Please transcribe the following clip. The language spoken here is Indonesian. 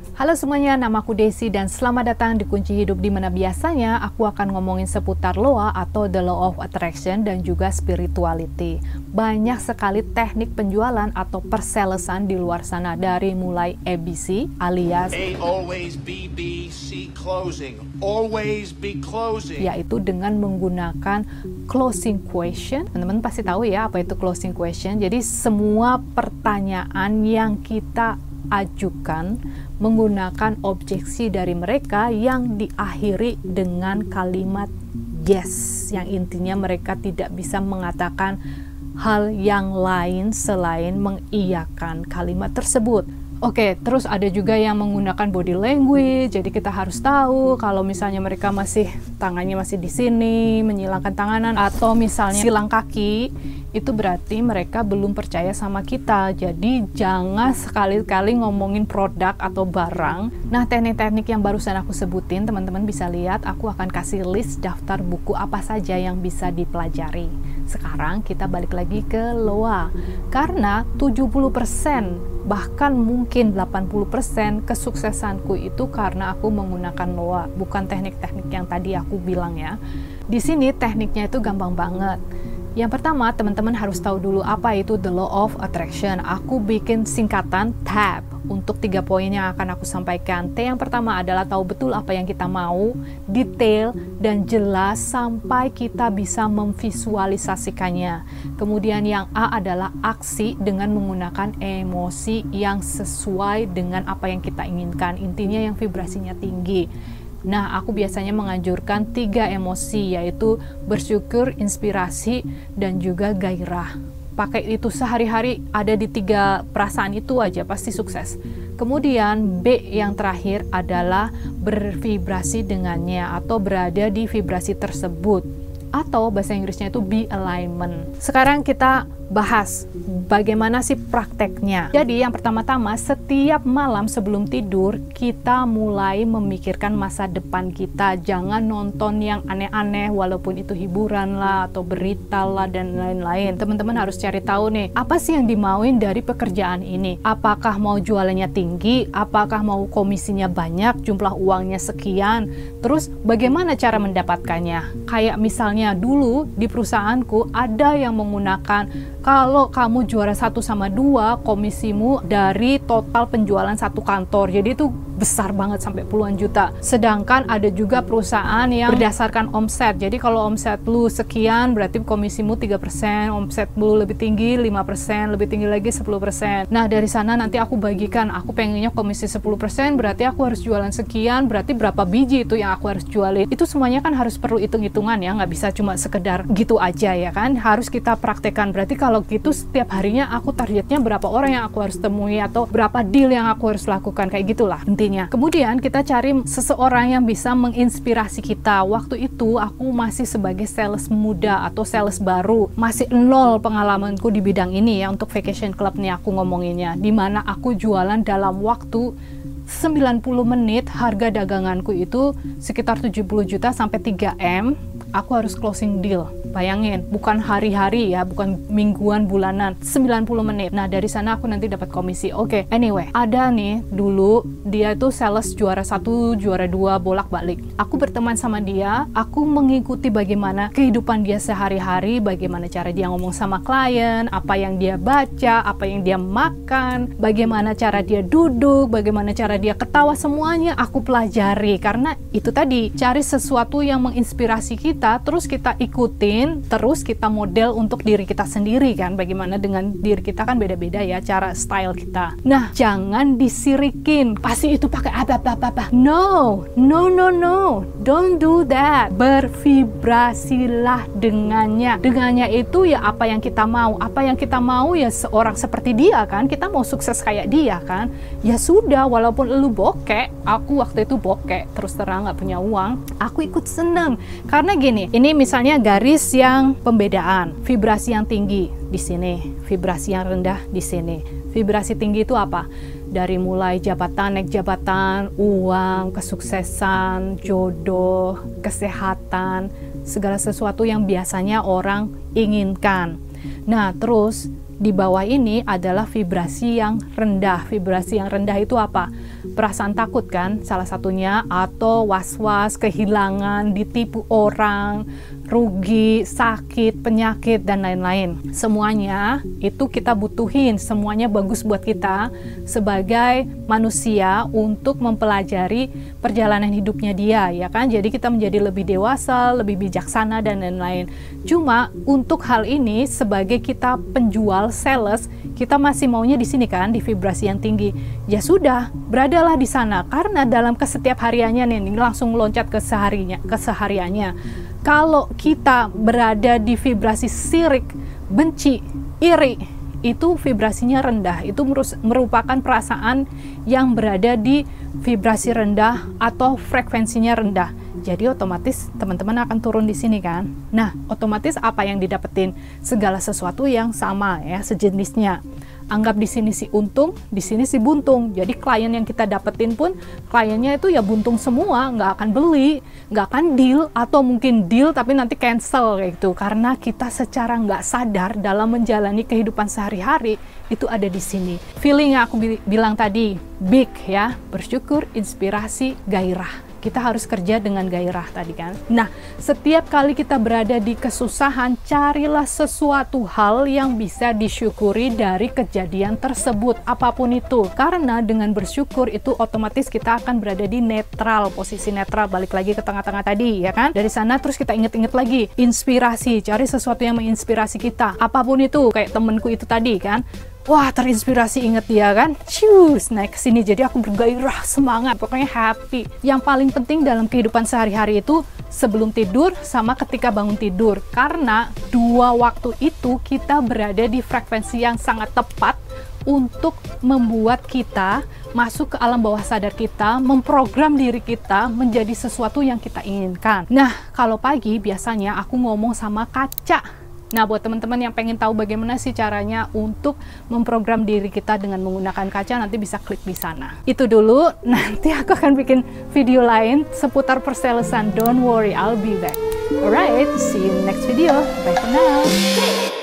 Halo semuanya, namaku Desi dan selamat datang di Kunci Hidup, di mana biasanya aku akan ngomongin seputar LOA atau The Law of Attraction dan juga spirituality. Banyak sekali teknik penjualan atau persalesan di luar sana, dari mulai ABC alias A always be B, C closing. Always be closing. yaitu dengan menggunakan closing question. Teman-teman pasti tahu ya apa itu closing question. Jadi semua pertanyaan yang kita ajukan menggunakan objeksi dari mereka yang diakhiri dengan kalimat yes, yang intinya mereka tidak bisa mengatakan hal yang lain selain mengiyakan kalimat tersebut. Oke, terus ada juga yang menggunakan body language. Jadi kita harus tahu kalau misalnya mereka tangannya masih di sini, menyilangkan tanganan, atau misalnya silang kaki, itu berarti mereka belum percaya sama kita. Jadi jangan sekali-kali ngomongin produk atau barang. Nah, teknik-teknik yang barusan aku sebutin, teman-teman bisa lihat, aku akan kasih list daftar buku apa saja yang bisa dipelajari. Sekarang kita balik lagi ke LOA. Karena 70% bahkan mungkin 80% kesuksesanku itu karena aku menggunakan LOA, bukan teknik-teknik yang tadi aku bilang ya. Di sini tekniknya itu gampang banget. Yang pertama, teman-teman harus tahu dulu apa itu The Law of Attraction. Aku bikin singkatan TAP untuk 3 poin yang akan aku sampaikan. T yang pertama adalah tahu betul apa yang kita mau, detail dan jelas sampai kita bisa memvisualisasikannya. Kemudian yang A adalah aksi dengan menggunakan emosi yang sesuai dengan apa yang kita inginkan. Intinya yang vibrasinya tinggi. Nah, aku biasanya menganjurkan 3 emosi, yaitu bersyukur, inspirasi, dan juga gairah. Pakai itu sehari-hari, ada di 3 perasaan itu aja, pasti sukses. Kemudian B yang terakhir adalah bervibrasi dengannya atau berada di vibrasi tersebut. Atau bahasa Inggrisnya itu be alignment. Sekarang kita bahas bagaimana sih prakteknya. Jadi yang pertama-tama, setiap malam sebelum tidur kita mulai memikirkan masa depan kita. Jangan nonton yang aneh-aneh, walaupun itu hiburan lah atau berita lah dan lain-lain. Teman-teman harus cari tahu nih, apa sih yang dimauin dari pekerjaan ini? Apakah mau jualannya tinggi? Apakah mau komisinya banyak, jumlah uangnya sekian? Terus bagaimana cara mendapatkannya? Kayak misalnya dulu di perusahaanku ada yang menggunakan, kalau kamu juara 1 sama 2, komisimu dari total penjualan satu kantor. Jadi itu besar banget sampai puluhan juta. Sedangkan ada juga perusahaan yang berdasarkan omset. Jadi kalau omset lu sekian, berarti komisimu 3%, omset lu lebih tinggi 5%, lebih tinggi lagi 10%. Nah, dari sana nanti aku bagikan, aku pengennya komisi 10%, berarti aku harus jualan sekian, berarti berapa biji itu yang aku harus jualin. Itu semuanya kan harus perlu hitung-hitungan ya, nggak bisa cuma sekedar gitu aja ya kan. Harus kita praktekkan. Berarti kalau gitu setiap harinya aku targetnya berapa orang yang aku harus temui atau berapa deal yang aku harus lakukan, kayak gitulah intinya. Kemudian kita cari seseorang yang bisa menginspirasi kita. Waktu itu aku masih sebagai sales muda atau sales baru, masih nol pengalamanku di bidang ini ya. Untuk Vacation Club nih aku ngomonginnya, dimana aku jualan dalam waktu 90 menit, harga daganganku itu sekitar 70 juta sampai 3M. Aku harus closing deal. Bayangin, bukan hari-hari ya, bukan mingguan, bulanan, 90 menit. Nah, dari sana aku nanti dapat komisi. Oke, anyway, ada nih dulu dia itu sales juara 1, juara 2, bolak-balik. Aku berteman sama dia, aku mengikuti bagaimana kehidupan dia sehari-hari, bagaimana cara dia ngomong sama klien, apa yang dia baca, apa yang dia makan, bagaimana cara dia duduk, bagaimana cara dia ketawa, semuanya aku pelajari. Karena itu tadi, cari sesuatu yang menginspirasi kita, terus kita ikutin, terus kita model untuk diri kita sendiri kan. Bagaimana dengan diri kita kan beda-beda ya cara style kita. Nah, jangan disirikin, pasti itu pakai apa. No, don't do that. Bervibrasilah dengannya. Dengannya itu ya apa yang kita mau. Apa yang kita mau ya seorang seperti dia kan. Kita mau sukses kayak dia kan. Ya sudah, walaupun lu bokek, aku waktu itu bokek, terus terang nggak punya uang, aku ikut seneng. Karena gini, ini misalnya garis yang pembedaan, vibrasi yang tinggi di sini, vibrasi yang rendah di sini. Vibrasi tinggi itu apa? Dari mulai jabatan, naik jabatan, uang, kesuksesan, jodoh, kesehatan, segala sesuatu yang biasanya orang inginkan. Nah, terus di bawah ini adalah vibrasi yang rendah. Vibrasi yang rendah itu apa? perasaan takut kan salah satunya, atau was-was, kehilangan, ditipu orang, rugi, sakit, penyakit, dan lain-lain. Semuanya itu kita butuhin, semuanya bagus buat kita sebagai manusia untuk mempelajari perjalanan hidupnya dia, ya kan? Jadi kita menjadi lebih dewasa, lebih bijaksana, dan lain-lain. Cuma untuk hal ini sebagai kita penjual, sales, kita masih maunya di sini kan, di vibrasi yang tinggi. Ya sudah, beradalah di sana, karena dalam setiap hariannya nih, langsung loncat ke kesehariannya. Kalau kita berada di vibrasi sirik, benci, iri, itu vibrasinya rendah. Itu merupakan perasaan yang berada di vibrasi rendah atau frekuensinya rendah. Jadi otomatis teman-teman akan turun di sini kan. Nah, otomatis apa yang didapetin? Segala sesuatu yang sama ya, sejenisnya. Anggap di sini si untung, di sini si buntung. Jadi klien yang kita dapetin pun kliennya itu ya buntung semua, nggak akan beli, nggak akan deal, atau mungkin deal tapi nanti cancel kayak gitu. Karena kita secara nggak sadar dalam menjalani kehidupan sehari-hari itu ada di sini. Feeling yang aku bilang tadi, big ya, bersyukur, inspirasi, gairah. Kita harus kerja dengan gairah tadi kan. Nah, setiap kali kita berada di kesusahan, carilah sesuatu hal yang bisa disyukuri dari kejadian tersebut, apapun itu. Karena dengan bersyukur itu otomatis kita akan berada di netral, posisi netral, balik lagi ke tengah-tengah tadi ya kan. Dari sana terus kita inget-inget lagi, inspirasi, cari sesuatu yang menginspirasi kita, apapun itu. Kayak temenku itu tadi kan, wah terinspirasi, inget dia kan, cius naik ke sini, jadi aku bergairah, semangat, pokoknya happy. Yang paling penting dalam kehidupan sehari-hari itu sebelum tidur sama ketika bangun tidur, karena dua waktu itu kita berada di frekuensi yang sangat tepat untuk membuat kita masuk ke alam bawah sadar kita, memprogram diri kita menjadi sesuatu yang kita inginkan. Nah, kalau pagi biasanya aku ngomong sama kaca. Nah, buat teman-teman yang pengen tahu bagaimana sih caranya untuk memprogram diri kita dengan menggunakan kaca, nanti bisa klik di sana. Itu dulu, nanti aku akan bikin video lain seputar perselesan. Don't worry, I'll be back. Alright, see you in next video. Bye for now.